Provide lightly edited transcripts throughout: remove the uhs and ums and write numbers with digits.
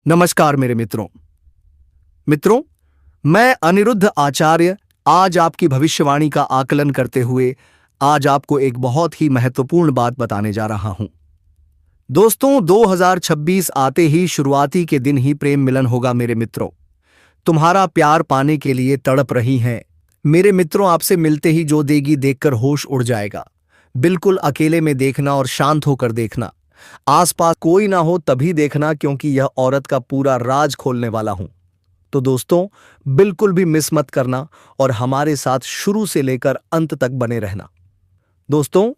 नमस्कार मेरे मित्रों, मैं अनिरुद्ध आचार्य आज आपकी भविष्यवाणी का आकलन करते हुए आज आपको एक बहुत ही महत्वपूर्ण बात बताने जा रहा हूं। दोस्तों, 2026 आते ही शुरुआती के दिन ही प्रेम मिलन होगा मेरे मित्रों। तुम्हारा प्यार पाने के लिए तड़प रही हैं मेरे मित्रों। आपसे मिलते ही जो देगी देखकर होश उड़ जाएगा। बिल्कुल अकेले में देखना और शांत होकर देखना, आसपास कोई ना हो तभी देखना, क्योंकि यह औरत का पूरा राज खोलने वाला हूं। तो दोस्तों, बिल्कुल भी मिस मत करना और हमारे साथ शुरू से लेकर अंत तक बने रहना। दोस्तों,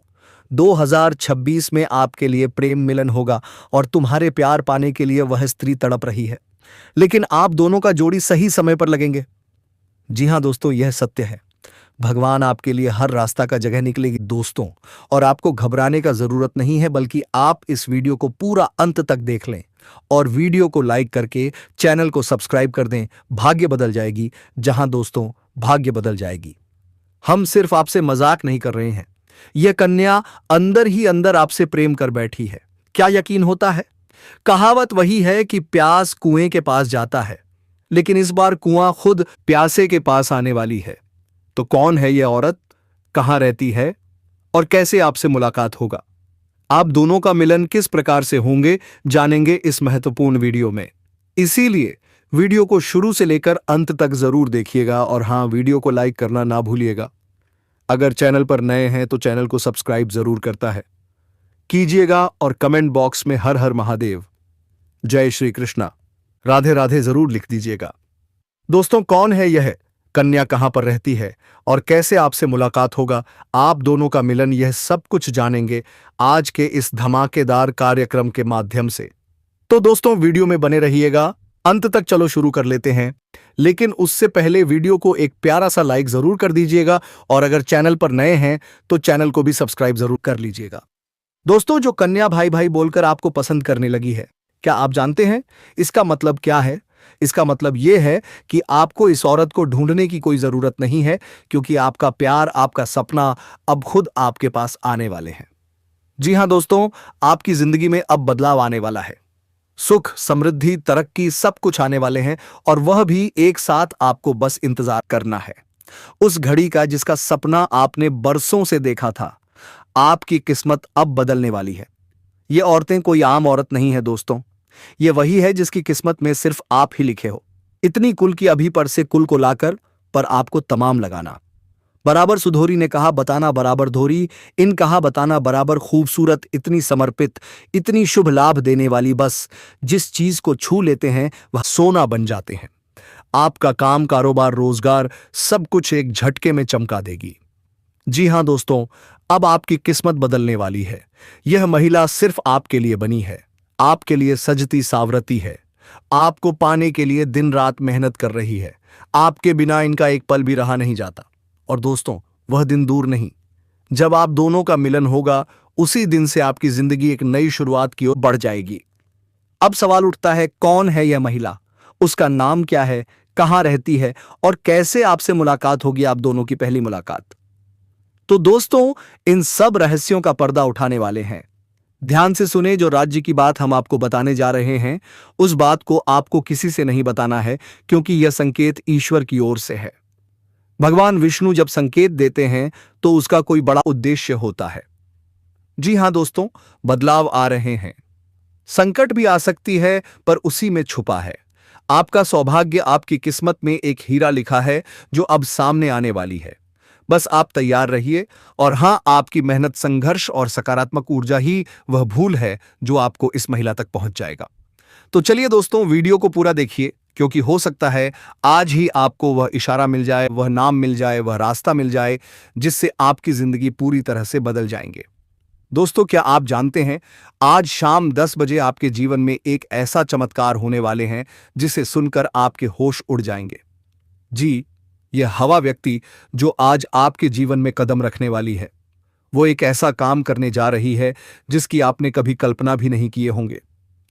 2026 में आपके लिए प्रेम मिलन होगा और तुम्हारे प्यार पाने के लिए वह स्त्री तड़प रही है, लेकिन आप दोनों का जोड़ी सही समय पर लगेंगे। जी हां दोस्तों, यह सत्य है। भगवान आपके लिए हर रास्ता का जगह निकलेगी दोस्तों, और आपको घबराने का जरूरत नहीं है, बल्कि आप इस वीडियो को पूरा अंत तक देख लें और वीडियो को लाइक करके चैनल को सब्सक्राइब कर दें। भाग्य बदल जाएगी। जहां दोस्तों, भाग्य बदल जाएगी। हम सिर्फ आपसे मजाक नहीं कर रहे हैं। यह कन्या अंदर ही अंदर आपसे प्रेम कर बैठी है। क्या यकीन होता है? कहावत वही है कि प्यास कुएं के पास जाता है, लेकिन इस बार कुआं खुद प्यासे के पास आने वाली है। तो कौन है यह औरत, कहां रहती है और कैसे आपसे मुलाकात होगा? आप दोनों का मिलन किस प्रकार से होंगे, जानेंगे इस महत्वपूर्ण वीडियो में। इसीलिए वीडियो को शुरू से लेकर अंत तक जरूर देखिएगा और हां, वीडियो को लाइक करना ना भूलिएगा। अगर चैनल पर नए हैं तो चैनल को सब्सक्राइब जरूर करता है कीजिएगा और कमेंट बॉक्स में हर हर महादेव, जय श्री कृष्णा, राधे राधे जरूर लिख दीजिएगा। दोस्तों, कौन है यह कन्या, कहां पर रहती है और कैसे आपसे मुलाकात होगा, आप दोनों का मिलन, यह सब कुछ जानेंगे आज के इस धमाकेदार कार्यक्रम के माध्यम से। तो दोस्तों, वीडियो में बने रहिएगा अंत तक। चलो शुरू कर लेते हैं, लेकिन उससे पहले वीडियो को एक प्यारा सा लाइक जरूर कर दीजिएगा और अगर चैनल पर नए हैं तो चैनल को भी सब्सक्राइब जरूर कर लीजिएगा। दोस्तों, जो कन्या भाई भाई बोलकर आपको पसंद करने लगी है, क्या आप जानते हैं इसका मतलब क्या है? इसका मतलब यह है कि आपको इस औरत को ढूंढने की कोई जरूरत नहीं है, क्योंकि आपका प्यार, आपका सपना अब खुद आपके पास आने वाले हैं। जी हां दोस्तों, आपकी जिंदगी में अब बदलाव आने वाला है। सुख, समृद्धि, तरक्की, सब कुछ आने वाले हैं और वह भी एक साथ। आपको बस इंतजार करना है उस घड़ी का जिसका सपना आपने बरसों से देखा था। आपकी किस्मत अब बदलने वाली है। ये औरतें कोई आम औरत नहीं है दोस्तों, ये वही है जिसकी किस्मत में सिर्फ आप ही लिखे हो। इतनी कुल की अभी पर से कुल को लाकर पर आपको तमाम लगाना। बराबर सुधोरी ने कहा बताना बराबर धोरी, इन कहा बताना बराबर खूबसूरत, इतनी समर्पित, इतनी शुभ लाभ देने वाली, बस जिस चीज को छू लेते हैं वह सोना बन जाते हैं। आपका काम, कारोबार, रोजगार, सब कुछ एक झटके में चमका देगी। जी हां दोस्तों, अब आपकी किस्मत बदलने वाली है। यह महिला सिर्फ आपके लिए बनी है, आपके लिए सजती सावरती है, आपको पाने के लिए दिन रात मेहनत कर रही है। आपके बिना इनका एक पल भी रहा नहीं जाता। और दोस्तों, वह दिन दूर नहीं जब आप दोनों का मिलन होगा। उसी दिन से आपकी जिंदगी एक नई शुरुआत की ओर बढ़ जाएगी। अब सवाल उठता है, कौन है यह महिला, उसका नाम क्या है, कहां रहती है और कैसे आपसे मुलाकात होगी, आप दोनों की पहली मुलाकात? तो दोस्तों, इन सब रहस्यों का पर्दा उठाने वाले हैं। ध्यान से सुने, जो राज्य की बात हम आपको बताने जा रहे हैं, उस बात को आपको किसी से नहीं बताना है, क्योंकि यह संकेत ईश्वर की ओर से है। भगवान विष्णु जब संकेत देते हैं तो उसका कोई बड़ा उद्देश्य होता है। जी हां दोस्तों, बदलाव आ रहे हैं। संकट भी आ सकती है, पर उसी में छुपा है आपका सौभाग्य। आपकी किस्मत में एक हीरा लिखा है जो अब सामने आने वाली है। बस आप तैयार रहिए। और हां, आपकी मेहनत, संघर्ष और सकारात्मक ऊर्जा ही वह भूल है जो आपको इस महिला तक पहुंच जाएगा। तो चलिए दोस्तों, वीडियो को पूरा देखिए, क्योंकि हो सकता है आज ही आपको वह इशारा मिल जाए, वह नाम मिल जाए, वह रास्ता मिल जाए, जिससे आपकी जिंदगी पूरी तरह से बदल जाएंगे। दोस्तों, क्या आप जानते हैं, आज शाम 10 बजे आपके जीवन में एक ऐसा चमत्कार होने वाले हैं जिसे सुनकर आपके होश उड़ जाएंगे। जी, यह हवा व्यक्ति जो आज आपके जीवन में कदम रखने वाली है, वो एक ऐसा काम करने जा रही है जिसकी आपने कभी कल्पना भी नहीं किए होंगे।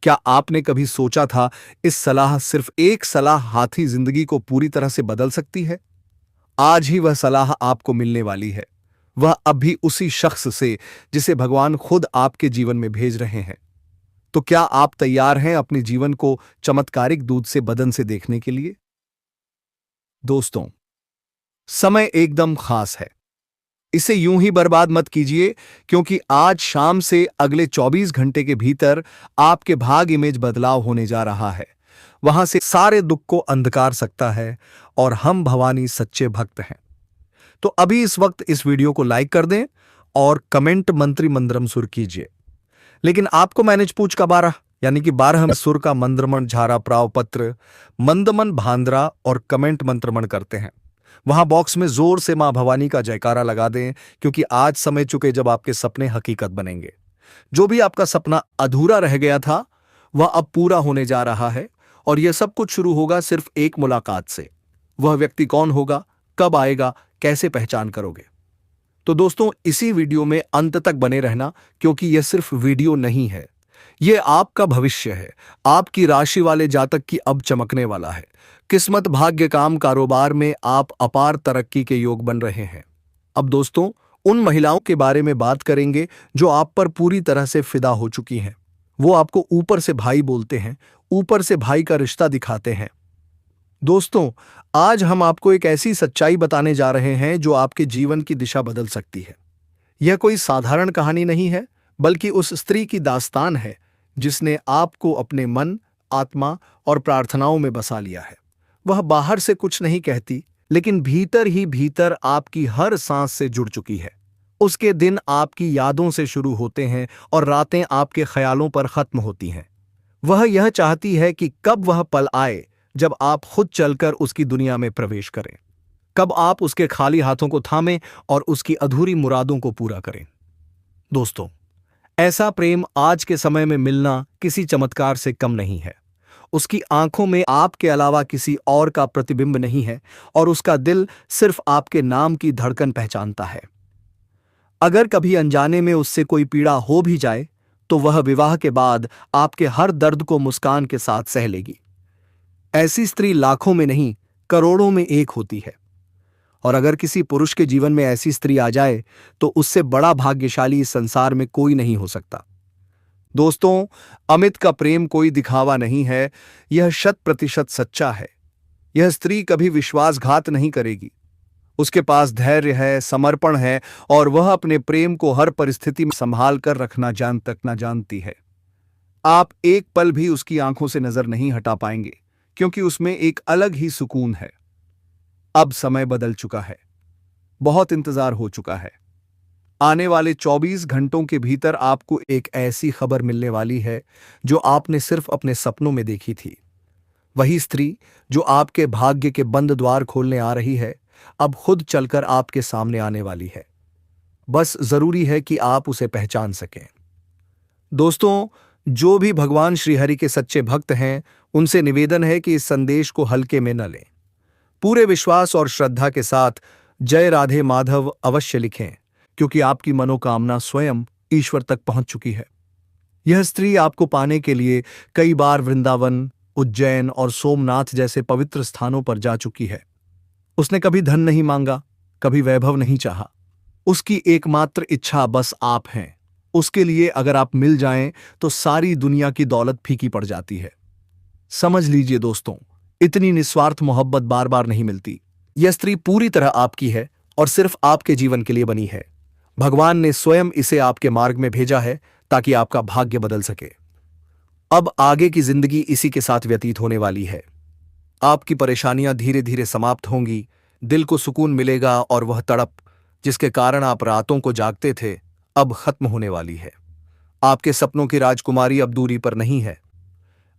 क्या आपने कभी सोचा था इस सलाह, सिर्फ एक सलाह, हाथी जिंदगी को पूरी तरह से बदल सकती है? आज ही वह सलाह आपको मिलने वाली है, वह अभी उसी शख्स से जिसे भगवान खुद आपके जीवन में भेज रहे हैं। तो क्या आप तैयार हैं अपने जीवन को चमत्कारिक दूध से बदन से देखने के लिए? दोस्तों, समय एकदम खास है। इसे यूं ही बर्बाद मत कीजिए, क्योंकि आज शाम से अगले 24 घंटे के भीतर आपके भाग्य इमेज बदलाव होने जा रहा है। वहां से सारे दुख को अंधकार सकता है और हम भवानी सच्चे भक्त हैं। तो अभी इस वक्त इस वीडियो को लाइक कर दें और कमेंट मंत्री मंत्रम सुर कीजिए। लेकिन आपको मैनेज पूछ का 12 यानी कि 12 सुर का मंत्रमण झारा प्राव पत्र मंदमन भांद्रा और कमेंट मंत्रमण करते हैं। वहां बॉक्स में जोर से मां भवानी का जयकारा लगा दें, क्योंकि आज समय चुके जब आपके सपने हकीकत बनेंगे। जो भी आपका सपना अधूरा रह गया था वह अब पूरा होने जा रहा है, और यह सब कुछ शुरू होगा सिर्फ एक मुलाकात से। वह व्यक्ति कौन होगा, कब आएगा, कैसे पहचान करोगे? तो दोस्तों, इसी वीडियो में अंत तक बने रहना, क्योंकि यह सिर्फ वीडियो नहीं है, यह आपका भविष्य है। आपकी राशि वाले जातक की अब चमकने वाला है। किस्मत, भाग्य, काम, कारोबार में आप अपार तरक्की के योग बन रहे हैं। अब दोस्तों, उन महिलाओं के बारे में बात करेंगे जो आप पर पूरी तरह से फिदा हो चुकी हैं। वो आपको ऊपर से भाई बोलते हैं, ऊपर से भाई का रिश्ता दिखाते हैं। दोस्तों, आज हम आपको एक ऐसी सच्चाई बताने जा रहे हैं जो आपके जीवन की दिशा बदल सकती है। यह कोई साधारण कहानी नहीं है, बल्कि उस स्त्री की दास्तान है जिसने आपको अपने मन, आत्मा और प्रार्थनाओं में बसा लिया है। वह बाहर से कुछ नहीं कहती, लेकिन भीतर ही भीतर आपकी हर सांस से जुड़ चुकी है। उसके दिन आपकी यादों से शुरू होते हैं और रातें आपके ख्यालों पर खत्म होती हैं। वह यह चाहती है कि कब वह पल आए जब आप खुद चलकर उसकी दुनिया में प्रवेश करें, कब आप उसके खाली हाथों को थामें और उसकी अधूरी मुरादों को पूरा करें। दोस्तों, ऐसा प्रेम आज के समय में मिलना किसी चमत्कार से कम नहीं है। उसकी आंखों में आपके अलावा किसी और का प्रतिबिंब नहीं है, और उसका दिल सिर्फ आपके नाम की धड़कन पहचानता है। अगर कभी अनजाने में उससे कोई पीड़ा हो भी जाए, तो वह विवाह के बाद आपके हर दर्द को मुस्कान के साथ सह लेगी। ऐसी स्त्री लाखों में नहीं, करोड़ों में एक होती है। और अगर किसी पुरुष के जीवन में ऐसी स्त्री आ जाए, तो उससे बड़ा भाग्यशाली इस संसार में कोई नहीं हो सकता। दोस्तों, अमित का प्रेम कोई दिखावा नहीं है, यह 100% सच्चा है। यह स्त्री कभी विश्वासघात नहीं करेगी। उसके पास धैर्य है, समर्पण है, और वह अपने प्रेम को हर परिस्थिति में संभाल कर रखना जानती है। आप एक पल भी उसकी आंखों से नजर नहीं हटा पाएंगे, क्योंकि उसमें एक अलग ही सुकून है। अब समय बदल चुका है, बहुत इंतजार हो चुका है। आने वाले 24 घंटों के भीतर आपको एक ऐसी खबर मिलने वाली है जो आपने सिर्फ अपने सपनों में देखी थी। वही स्त्री जो आपके भाग्य के बंद द्वार खोलने आ रही है, अब खुद चलकर आपके सामने आने वाली है। बस जरूरी है कि आप उसे पहचान सकें। दोस्तों, जो भी भगवान श्रीहरि के सच्चे भक्त हैं, उनसे निवेदन है कि इस संदेश को हल्के में न लें। पूरे विश्वास और श्रद्धा के साथ जय राधे माधव अवश्य लिखें, क्योंकि आपकी मनोकामना स्वयं ईश्वर तक पहुंच चुकी है। यह स्त्री आपको पाने के लिए कई बार वृंदावन, उज्जैन और सोमनाथ जैसे पवित्र स्थानों पर जा चुकी है। उसने कभी धन नहीं मांगा, कभी वैभव नहीं चाहा। उसकी एकमात्र इच्छा बस आप हैं। उसके लिए अगर आप मिल जाएं, तो सारी दुनिया की दौलत फीकी पड़ जाती है। समझ लीजिए दोस्तों, इतनी निस्वार्थ मोहब्बत बार बार नहीं मिलती। यह स्त्री पूरी तरह आपकी है और सिर्फ आपके जीवन के लिए बनी है। भगवान ने स्वयं इसे आपके मार्ग में भेजा है ताकि आपका भाग्य बदल सके। अब आगे की जिंदगी इसी के साथ व्यतीत होने वाली है। आपकी परेशानियां धीरे धीरे समाप्त होंगी, दिल को सुकून मिलेगा, और वह तड़प जिसके कारण आप रातों को जागते थे, अब खत्म होने वाली है। आपके सपनों की राजकुमारी अब दूरी पर नहीं है।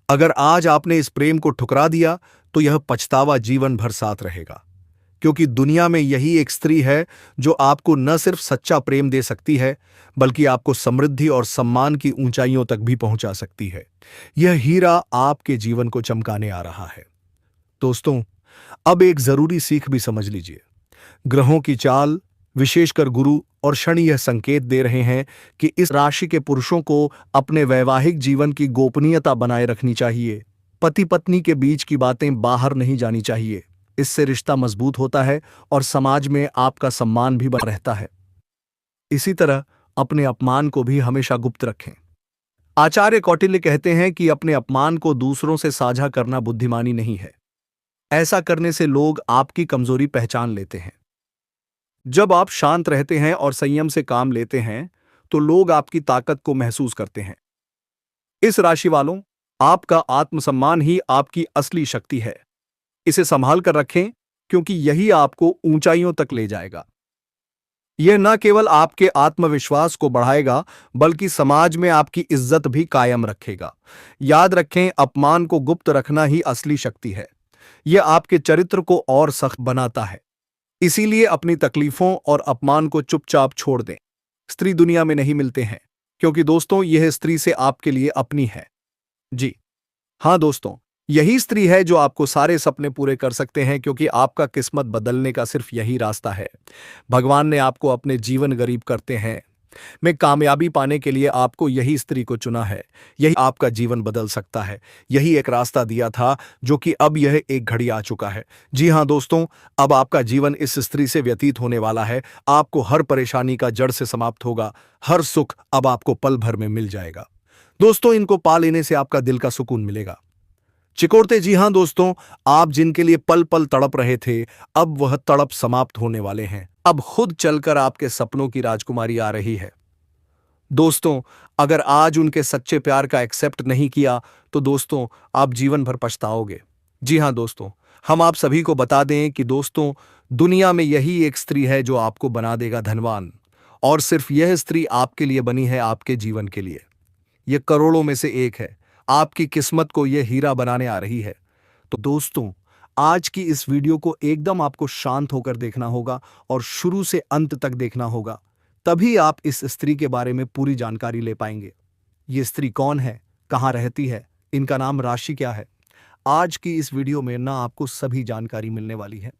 अगर आज आपने इस प्रेम को ठुकरा दिया, तो यह पछतावा जीवन भर साथ रहेगा, क्योंकि दुनिया में यही एक स्त्री है जो आपको न सिर्फ सच्चा प्रेम दे सकती है, बल्कि आपको समृद्धि और सम्मान की ऊंचाइयों तक भी पहुंचा सकती है। यह हीरा आपके जीवन को चमकाने आ रहा है। दोस्तों, अब एक जरूरी सीख भी समझ लीजिए। ग्रहों की चाल, विशेषकर गुरु और शनि, यह संकेत दे रहे हैं कि इस राशि के पुरुषों को अपने वैवाहिक जीवन की गोपनीयता बनाए रखनी चाहिए। पति पत्नी के बीच की बातें बाहर नहीं जानी चाहिए। इससे रिश्ता मजबूत होता है और समाज में आपका सम्मान भी बना रहता है। इसी तरह अपने अपमान को भी हमेशा गुप्त रखें। आचार्य कौटिल्य कहते हैं कि अपने अपमान को दूसरों से साझा करना बुद्धिमानी नहीं है। ऐसा करने से लोग आपकी कमजोरी पहचान लेते हैं। जब आप शांत रहते हैं और संयम से काम लेते हैं तो लोग आपकी ताकत को महसूस करते हैं। इस राशि वालों, आपका आत्मसम्मान ही आपकी असली शक्ति है। इसे संभाल कर रखें, क्योंकि यही आपको ऊंचाइयों तक ले जाएगा। यह न केवल आपके आत्मविश्वास को बढ़ाएगा, बल्कि समाज में आपकी इज्जत भी कायम रखेगा। याद रखें, अपमान को गुप्त रखना ही असली शक्ति है। यह आपके चरित्र को और सख्त बनाता है। इसीलिए अपनी तकलीफों और अपमान को चुपचाप छोड़ दें। स्त्री दुनिया में नहीं मिलते हैं, क्योंकि दोस्तों यह स्त्री से आपके लिए अपनी है। जी हाँ दोस्तों, यही स्त्री है जो आपको सारे सपने पूरे कर सकते हैं, क्योंकि आपका किस्मत बदलने का सिर्फ यही रास्ता है। भगवान ने आपको अपने जीवन गरीब करते हैं में कामयाबी पाने के लिए आपको यही स्त्री को चुना है। यही आपका जीवन बदल सकता है। यही एक रास्ता दिया था, जो कि अब यह एक घड़ी आ चुका है। जी हाँ दोस्तों, अब आपका जीवन इस स्त्री से व्यतीत होने वाला है। आपको हर परेशानी का जड़ से समाप्त होगा। हर सुख अब आपको पल भर में मिल जाएगा। दोस्तों, इनको पा लेने से आपका दिल का सुकून मिलेगा। चिकोड़ते, जी हां दोस्तों, आप जिनके लिए पल पल तड़प रहे थे, अब वह तड़प समाप्त होने वाले हैं। अब खुद चलकर आपके सपनों की राजकुमारी आ रही है। दोस्तों, अगर आज उनके सच्चे प्यार का एक्सेप्ट नहीं किया तो दोस्तों आप जीवन भर पछताओगे। जी हां दोस्तों, हम आप सभी को बता दें कि दोस्तों, दुनिया में यही एक स्त्री है जो आपको बना देगा धनवान। और सिर्फ यह स्त्री आपके लिए बनी है, आपके जीवन के लिए। यह करोड़ों में से एक है। आपकी किस्मत को यह हीरा बनाने आ रही है। तो दोस्तों, आज की इस वीडियो को एकदम आपको शांत होकर देखना होगा और शुरू से अंत तक देखना होगा। तभी आप इस स्त्री के बारे में पूरी जानकारी ले पाएंगे। ये स्त्री कौन है, कहाँ रहती है, इनका नाम राशि क्या है। आज की इस वीडियो में ना आपको सभी जानकारी मिलने वाली है।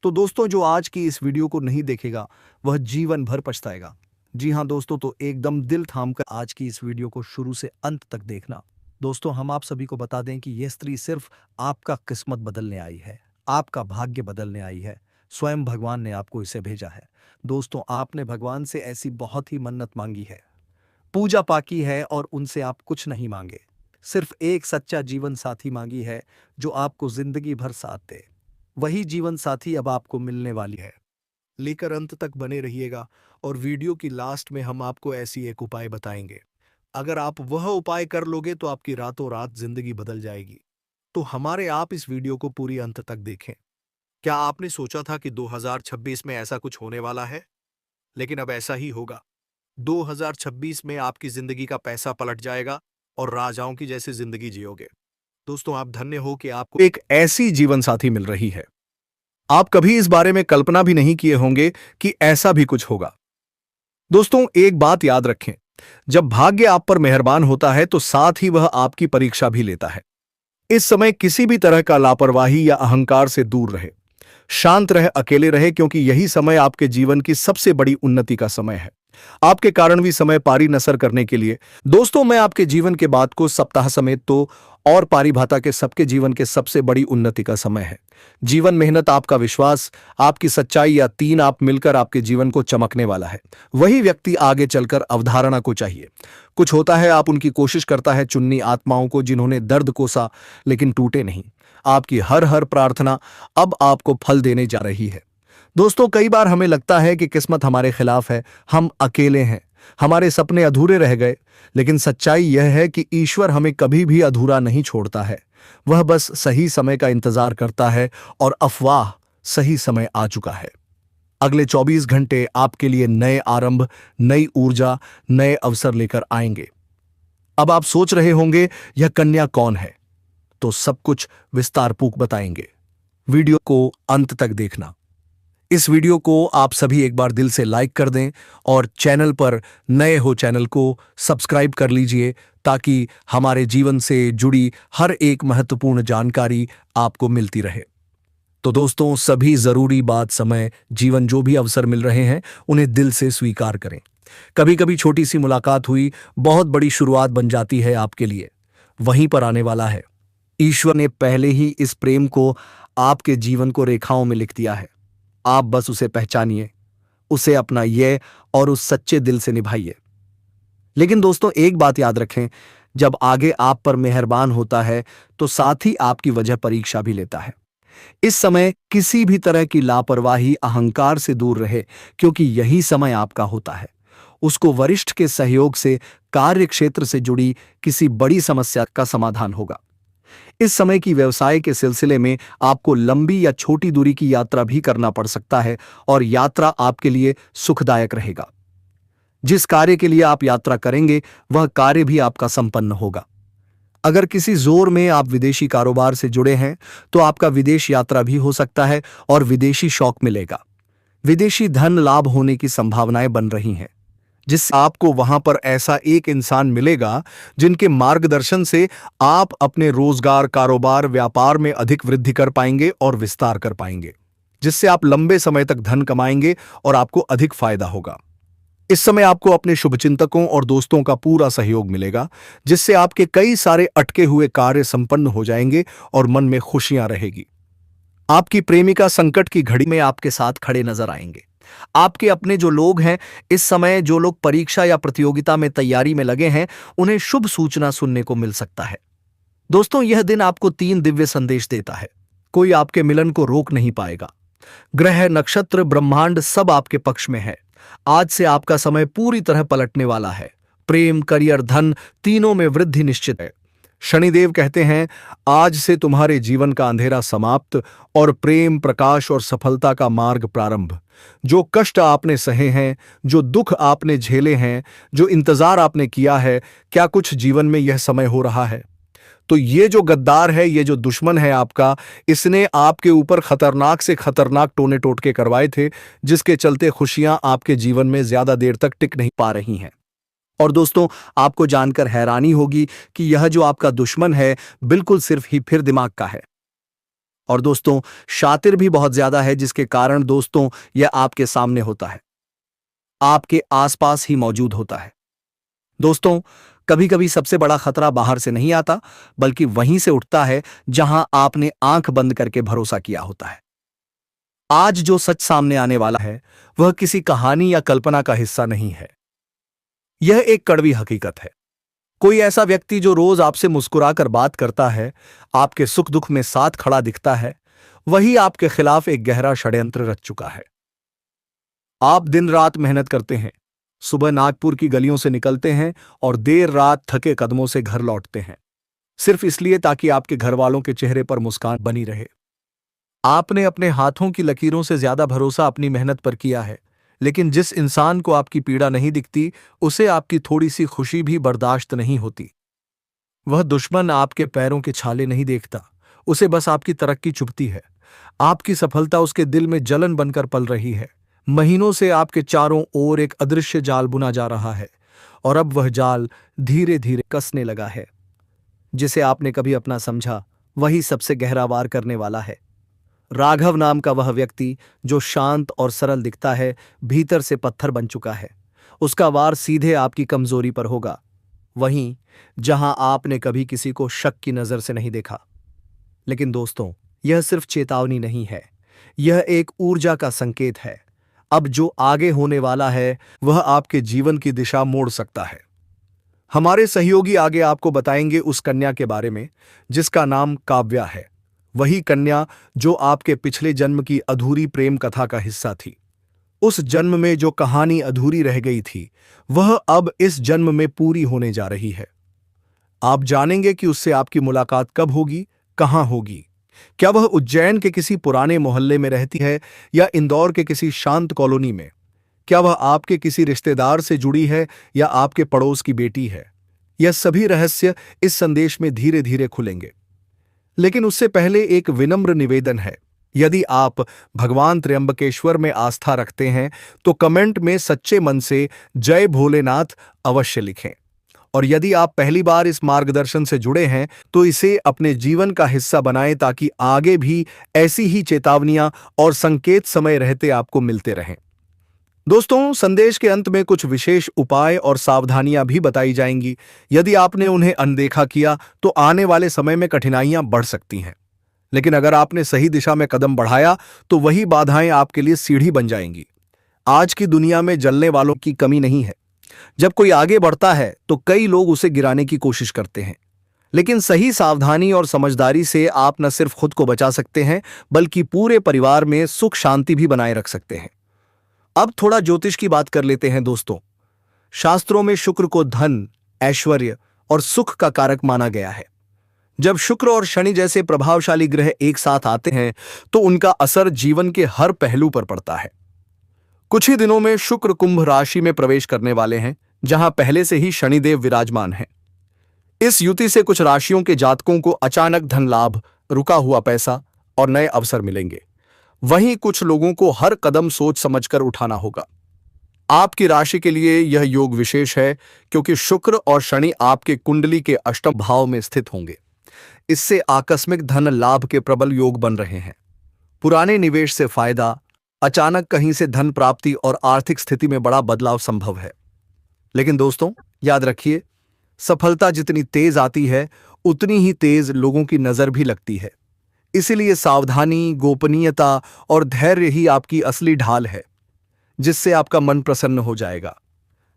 तो दोस्तों, जो आज की इस वीडियो को नहीं देखेगा वह जीवन भर पछताएगा। जी हाँ दोस्तों, तो एकदम दिल थामकर आज की इस वीडियो को शुरू से अंत तक देखना। दोस्तों, हम आप सभी को बता दें कि यह स्त्री सिर्फ आपका किस्मत बदलने आई है, आपका भाग्य बदलने आई है। स्वयं भगवान ने आपको इसे भेजा है। दोस्तों, आपने भगवान से ऐसी बहुत ही मन्नत मांगी है, पूजा पाकी है, और उनसे आप कुछ नहीं मांगे, सिर्फ एक सच्चा जीवन साथी मांगी है, जो आपको जिंदगी भर साथ दे। वही जीवन साथी अब आपको मिलने वाली है। लेकर अंत तक बने रहिएगा, और वीडियो की लास्ट में हम आपको ऐसी एक उपाय बताएंगे। अगर आप वह उपाय कर लोगे तो आपकी रातों रात जिंदगी बदल जाएगी। तो हमारे आप इस वीडियो को पूरी अंत तक देखें। क्या आपने सोचा था कि 2026 में ऐसा कुछ होने वाला है? लेकिन अब ऐसा ही होगा। 2026 में आपकी जिंदगी का पैसा पलट जाएगा और राजाओं की जैसी जिंदगी जियोगे। दोस्तों, आप धन्य हो कि आपको एक ऐसी जीवन साथी मिल रही है। आप कभी इस बारे में कल्पना भी नहीं किए होंगे कि ऐसा भी कुछ होगा। दोस्तों, एक बात याद रखें, जब भाग्य आप पर मेहरबान होता है तो साथ ही वह आपकी परीक्षा भी लेता है। इस समय किसी भी तरह का लापरवाही या अहंकार से दूर रहे, शांत रहे, अकेले रहे, क्योंकि यही समय आपके जीवन की सबसे बड़ी उन्नति का समय है। आपके कारण भी समय पारी नसर करने के लिए दोस्तों, मैं आपके जीवन के बाद को सप्ताह समेत तो और पारी भाता के सबके जीवन के सबसे बड़ी उन्नति का समय है। जीवन, मेहनत, आपका विश्वास, आपकी सच्चाई या तीन आप मिलकर आपके जीवन को चमकने वाला है। वही व्यक्ति आगे चलकर अवधारणा को चाहिए। कुछ होता है, आप उनकी कोशिश करता है चुन्नी आत्माओं को जिन्होंने दर्द कोसा लेकिन टूटे नहीं। आपकी हर हर प्रार्थना अब आपको फल देने जा रही है। दोस्तों, कई बार हमें लगता है कि किस्मत हमारे खिलाफ है, हम अकेले हैं, हमारे सपने अधूरे रह गए। लेकिन सच्चाई यह है कि ईश्वर हमें कभी भी अधूरा नहीं छोड़ता है। वह बस सही समय का इंतजार करता है, और अफवाह, सही समय आ चुका है। अगले 24 घंटे आपके लिए नए आरंभ, नई ऊर्जा, नए अवसर लेकर आएंगे। अब आप सोच रहे होंगे, यह कन्या कौन है? तो सब कुछ विस्तारपूर्वक बताएंगे। वीडियो को अंत तक देखना। इस वीडियो को आप सभी एक बार दिल से लाइक कर दें, और चैनल पर नए हो चैनल को सब्सक्राइब कर लीजिए, ताकि हमारे जीवन से जुड़ी हर एक महत्वपूर्ण जानकारी आपको मिलती रहे। तो दोस्तों, सभी जरूरी बात, समय, जीवन, जो भी अवसर मिल रहे हैं उन्हें दिल से स्वीकार करें। कभी कभी छोटी सी मुलाकात हुई बहुत बड़ी शुरुआत बन जाती है आपके लिए। वहीं पर आने वाला है। ईश्वर ने पहले ही इस प्रेम को आपके जीवन को रेखाओं में लिख दिया है। आप बस उसे पहचानिए, उसे अपनाइए और उस सच्चे दिल से निभाइए। लेकिन दोस्तों एक बात याद रखें, जब आगे आप पर मेहरबान होता है तो साथ ही आपकी वजह परीक्षा भी लेता है। इस समय किसी भी तरह की लापरवाही, अहंकार से दूर रहे, क्योंकि यही समय आपका होता है। उसको वरिष्ठ के सहयोग से कार्य क्षेत्र से जुड़ी किसी बड़ी समस्या का समाधान होगा। इस समय की व्यवसाय के सिलसिले में आपको लंबी या छोटी दूरी की यात्रा भी करना पड़ सकता है और यात्रा आपके लिए सुखदायक रहेगा। जिस कार्य के लिए आप यात्रा करेंगे वह कार्य भी आपका संपन्न होगा। अगर किसी जोर में आप विदेशी कारोबार से जुड़े हैं तो आपका विदेश यात्रा भी हो सकता है और विदेशी शौक मिलेगा। विदेशी धन लाभ होने की संभावनाएं बन रही हैं, जिससे आपको वहां पर ऐसा एक इंसान मिलेगा जिनके मार्गदर्शन से आप अपने रोजगार, कारोबार, व्यापार में अधिक वृद्धि कर पाएंगे और विस्तार कर पाएंगे, जिससे आप लंबे समय तक धन कमाएंगे और आपको अधिक फायदा होगा। इस समय आपको अपने शुभचिंतकों और दोस्तों का पूरा सहयोग मिलेगा, जिससे आपके कई सारे अटके हुए कार्य संपन्न हो जाएंगे और मन में खुशियां रहेगी। आपकी प्रेमिका संकट की घड़ी में आपके साथ खड़े नजर आएंगे। आपके अपने जो लोग हैं, इस समय जो लोग परीक्षा या प्रतियोगिता में तैयारी में लगे हैं, उन्हें शुभ सूचना सुनने को मिल सकता है। दोस्तों, यह दिन आपको 3 दिव्य संदेश देता है। कोई आपके मिलन को रोक नहीं पाएगा। ग्रह, नक्षत्र, ब्रह्मांड सब आपके पक्ष में है। आज से आपका समय पूरी तरह पलटने वाला है। प्रेम, करियर, धन तीनों में वृद्धि निश्चित है। शनिदेव कहते हैं, आज से तुम्हारे जीवन का अंधेरा समाप्त और प्रेम, प्रकाश और सफलता का मार्ग प्रारंभ। जो कष्ट आपने सहे हैं, जो दुख आपने झेले हैं, जो इंतजार आपने किया है, क्या कुछ जीवन में यह समय हो रहा है? तो ये जो गद्दार है, ये जो दुश्मन है आपका, इसने आपके ऊपर खतरनाक से खतरनाक टोने टोटके करवाए थे, जिसके चलते खुशियां आपके जीवन में ज्यादा देर तक टिक नहीं पा रही हैं। और दोस्तों, आपको जानकर हैरानी होगी कि यह जो आपका दुश्मन है, बिल्कुल सिर्फ ही फिर दिमाग का है। और दोस्तों, शातिर भी बहुत ज्यादा है, जिसके कारण दोस्तों यह आपके सामने होता है, आपके आसपास ही मौजूद होता है। दोस्तों, कभी कभी सबसे बड़ा खतरा बाहर से नहीं आता, बल्कि वहीं से उठता है जहां आपने आंख बंद करके भरोसा किया होता है। आज जो सच सामने आने वाला है, वह किसी कहानी या कल्पना का हिस्सा नहीं है। यह एक कड़वी हकीकत है। कोई ऐसा व्यक्ति जो रोज आपसे मुस्कुराकर बात करता है, आपके सुख दुख में साथ खड़ा दिखता है, वही आपके खिलाफ एक गहरा षड्यंत्र रच चुका है। आप दिन रात मेहनत करते हैं, सुबह नागपुर की गलियों से निकलते हैं और देर रात थके कदमों से घर लौटते हैं, सिर्फ इसलिए ताकि आपके घर वालों के चेहरे पर मुस्कान बनी रहे। आपने अपने हाथों की लकीरों से ज्यादा भरोसा अपनी मेहनत पर किया है, लेकिन जिस इंसान को आपकी पीड़ा नहीं दिखती, उसे आपकी थोड़ी सी खुशी भी बर्दाश्त नहीं होती। वह दुश्मन आपके पैरों के छाले नहीं देखता, उसे बस आपकी तरक्की चुभती है। आपकी सफलता उसके दिल में जलन बनकर पल रही है। महीनों से आपके चारों ओर एक अदृश्य जाल बुना जा रहा है और अब वह जाल धीरे धीरे कसने लगा है। जिसे आपने कभी अपना समझा, वही सबसे गहरा वार करने वाला है। राघव नाम का वह व्यक्ति जो शांत और सरल दिखता है, भीतर से पत्थर बन चुका है। उसका वार सीधे आपकी कमजोरी पर होगा, वहीं जहां आपने कभी किसी को शक की नजर से नहीं देखा। लेकिन दोस्तों, यह सिर्फ चेतावनी नहीं है, यह एक ऊर्जा का संकेत है। अब जो आगे होने वाला है, वह आपके जीवन की दिशा मोड़ सकता है। हमारे सहयोगी आगे आपको बताएंगे उस कन्या के बारे में जिसका नाम काव्या है। वही कन्या जो आपके पिछले जन्म की अधूरी प्रेम कथा का हिस्सा थी। उस जन्म में जो कहानी अधूरी रह गई थी, वह अब इस जन्म में पूरी होने जा रही है। आप जानेंगे कि उससे आपकी मुलाकात कब होगी, कहां होगी। क्या वह उज्जैन के किसी पुराने मोहल्ले में रहती है या इंदौर के किसी शांत कॉलोनी में? क्या वह आपके किसी रिश्तेदार से जुड़ी है या आपके पड़ोस की बेटी है? यह सभी रहस्य इस संदेश में धीरे धीरे खुलेंगे। लेकिन उससे पहले एक विनम्र निवेदन है। यदि आप भगवान त्र्यंबकेश्वर में आस्था रखते हैं तो कमेंट में सच्चे मन से जय भोलेनाथ अवश्य लिखें। और यदि आप पहली बार इस मार्गदर्शन से जुड़े हैं तो इसे अपने जीवन का हिस्सा बनाएं, ताकि आगे भी ऐसी ही चेतावनियां और संकेत समय रहते आपको मिलते रहें। दोस्तों, संदेश के अंत में कुछ विशेष उपाय और सावधानियां भी बताई जाएंगी। यदि आपने उन्हें अनदेखा किया तो आने वाले समय में कठिनाइयां बढ़ सकती हैं। लेकिन अगर आपने सही दिशा में कदम बढ़ाया तो वही बाधाएं आपके लिए सीढ़ी बन जाएंगी। आज की दुनिया में जलने वालों की कमी नहीं है, जब कोई आगे बढ़ता है तो कई लोग उसे गिराने की कोशिश करते हैं, लेकिन सही सावधानी और समझदारी से आप न सिर्फ खुद को बचा सकते हैं, बल्कि पूरे परिवार में सुख शांति भी बनाए रख सकते हैं। अब थोड़ा ज्योतिष की बात कर लेते हैं दोस्तों। शास्त्रों में शुक्र को धन, ऐश्वर्य और सुख का कारक माना गया है। जब शुक्र और शनि जैसे प्रभावशाली ग्रह एक साथ आते हैं तो उनका असर जीवन के हर पहलू पर पड़ता है। कुछ ही दिनों में शुक्र कुंभ राशि में प्रवेश करने वाले हैं, जहां पहले से ही शनिदेव विराजमान हैं। इस युति से कुछ राशियों के जातकों को अचानक धन लाभ, रुका हुआ पैसा और नए अवसर मिलेंगे। वहीं कुछ लोगों को हर कदम सोच समझकर उठाना होगा। आपकी राशि के लिए यह योग विशेष है, क्योंकि शुक्र और शनि आपके कुंडली के अष्टम भाव में स्थित होंगे। इससे आकस्मिक धन लाभ के प्रबल योग बन रहे हैं। पुराने निवेश से फायदा, अचानक कहीं से धन प्राप्ति और आर्थिक स्थिति में बड़ा बदलाव संभव है। लेकिन दोस्तों, याद रखिए, सफलता जितनी तेज आती है उतनी ही तेज लोगों की नजर भी लगती है। इसीलिए सावधानी, गोपनीयता और धैर्य ही आपकी असली ढाल है, जिससे आपका मन प्रसन्न हो जाएगा।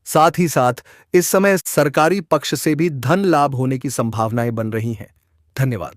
साथ ही साथ इस समय सरकारी पक्ष से भी धन लाभ होने की संभावनाएं बन रही हैं। धन्यवाद।